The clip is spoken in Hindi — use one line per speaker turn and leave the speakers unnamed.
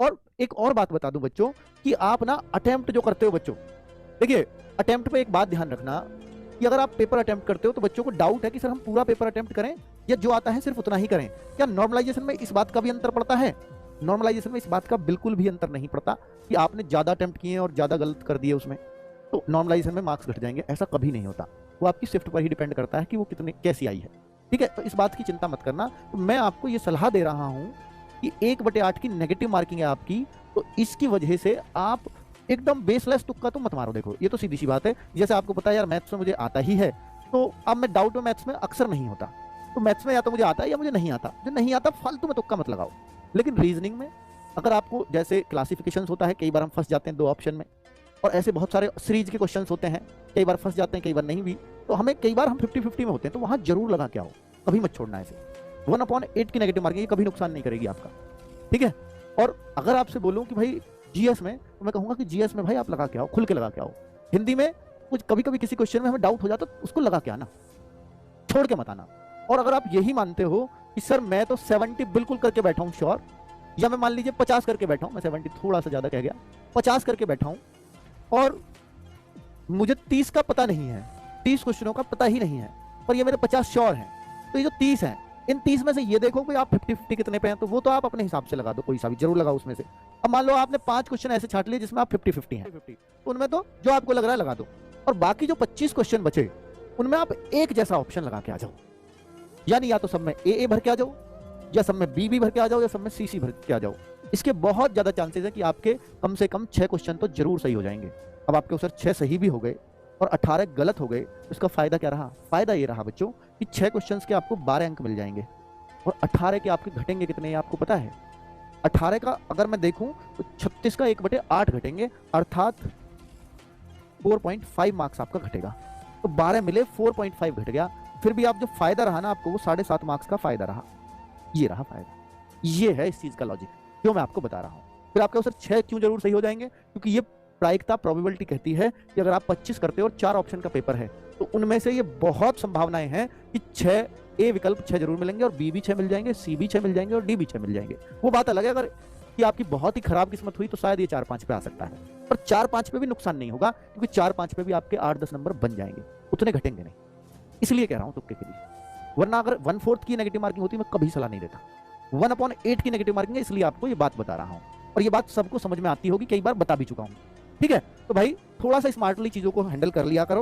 और एक और बात बता दूं बच्चों कि आप ना अटेम्प्ट जो करते हो बच्चों, देखिए अटेम्प्ट पे एक बात ध्यान रखना कि अगर आप पेपर अटेम्प्ट करते हो तो बच्चों को डाउट है कि सर हम पूरा पेपर अटेम्प्ट करें या जो आता है सिर्फ उतना ही करें। क्या नॉर्मलाइजेशन में इस बात का भी अंतर पड़ता है? नॉर्मलाइजेशन में इस बात का बिल्कुल भी अंतर नहीं पड़ता कि आपने ज्यादा अटेम्प्ट किए और ज्यादा गलत कर दिए उसमें तो नॉर्मलाइजेशन में मार्क्स घट जाएंगे, ऐसा कभी नहीं होता। वो आपकी शिफ्ट पर ही डिपेंड करता है कि वो कितने कैसी आई है। ठीक है, तो इस बात की चिंता मत करना। तो मैं आपको ये सलाह दे रहा हूं कि 1/8 की नेगेटिव मार्किंग है आपकी, तो इसकी वजह से आप एकदम बेसलेस तुक्का तो मत मारो। देखो ये तो सीधी सी बात है, जैसे आपको पता है यार मैथ्स में मुझे आता ही है, तो अब मैं डाउट में मैथ्स में अक्सर नहीं होता, तो मैथ्स में या तो मुझे आता है या मुझे नहीं आता, जो नहीं आता फालतू में तुक्का मत लगाओ। लेकिन रीजनिंग में अगर आपको जैसे क्लासिफिकेशन होता है, कई बार हम फंस जाते हैं 2 ऑप्शन में, और ऐसे बहुत सारे सीरीज के क्वेश्चंस होते हैं, कई बार फंस जाते हैं कई बार नहीं भी, तो हमें कई बार हम 50-50 में होते हैं, तो वहां जरूर लगा के आओ, कभी मत छोड़ना ऐसे। 1/8 की नेगेटिव मार्किंग कभी नुकसान नहीं करेगी आपका। ठीक है, और अगर आपसे बोलूं कि भाई जीएस में, तो मैं कहूंगा कि जीएस में भाई आप लगा के आओ, खुल के लगा के आओ। हिंदी में कुछ कभी कभी किसी क्वेश्चन में हमें डाउट हो जाता तो उसको लगा के आना, छोड़ के मत आना। और अगर आप यही मानते हो कि सर मैं तो 70 बिल्कुल करके बैठा हूं श्योर, या मैं मान लीजिए 50 करके बैठा हूं, मैं 70 थोड़ा सा ज्यादा कह गया, 50 करके बैठा हूं और मुझे 30 का पता नहीं है, 30 क्वेश्चनों का पता ही नहीं है, पर ये मेरे 50 श्योर हैं, तो ये जो 30 हैं, इन 30 में से ये देखो कि आप 50-50 कितने पे हैं, तो वो तो आप अपने हिसाब से लगा दो, कोई सा भी जरूर लगाओ उसमें से। अब मान लो आपने 5 क्वेश्चन ऐसे छाट लिए जिसमें आप 50-50 हैं, तो उनमें तो जो आपको लग रहा है लगा दो, और बाकी जो 25 क्वेश्चन बचे उनमें आप एक जैसा ऑप्शन लगा के आ जाओ, यानी या तो सब में ए भर के आ जाओ, या सब में बी भर के आ जाओ, या सब में सी भर के आ जाओ। इसके बहुत ज्यादा चांसेस है कि आपके कम से कम 6 क्वेश्चन तो जरूर सही हो जाएंगे। अब आपके सर 6 सही भी हो गए और 18 गलत हो गए, तो इसका फायदा क्या रहा? फायदा ये रहा बच्चों कि 6 क्वेश्चन के आपको 12 अंक मिल जाएंगे, और 18 के आपके घटेंगे कितने आपको पता है? 18 का अगर मैं देखूं तो 36 का 1/8 घटेंगे, अर्थात 4.5 मार्क्स आपका घटेगा। तो 12 मिले 4.5 घट गया, फिर भी आप जो फायदा रहा ना आपको, वो 7.5 मार्क्स का फायदा रहा। ये रहा फायदा, ये है इस चीज का लॉजिक जो मैं आपको बता रहा हूं। फिर आपके सर 6 क्यों जरूर सही हो जाएंगे? क्योंकि ये प्रायिकता प्रोबेबिलिटी कहती है कि अगर आप 25 करते हो और 4 ऑप्शन का पेपर है, तो उनमें से ये बहुत संभावनाएं हैं कि 6 ए विकल्प 6 जरूर मिलेंगे, और बी भी 6 मिल जाएंगे, सी भी 6 मिल जाएंगे, और डी भी 6 मिल जाएंगे। वो बात अलग है अगर कि आपकी बहुत ही खराब किस्मत हुई तो शायद ये 4-5 पे आ सकता है, पर 4-5 पे भी नुकसान नहीं होगा, क्योंकि 4-5 पे भी आपके 8-10 नंबर बन जाएंगे, उतने घटेंगे नहीं। इसलिए कह रहा हूं तुक्के के लिए, वरना अगर 1/4 की नेगेटिव मार्किंग होती मैं कभी सलाह नहीं देता। 1/8 की नेगेटिव मार्किंग है, इसलिए आपको ये बात बता रहा हूं, और ये बात सबको समझ में आती होगी, कई बार बता भी चुका हूं। ठीक है, तो भाई थोड़ा सा स्मार्टली चीजों को हैंडल कर लिया करो,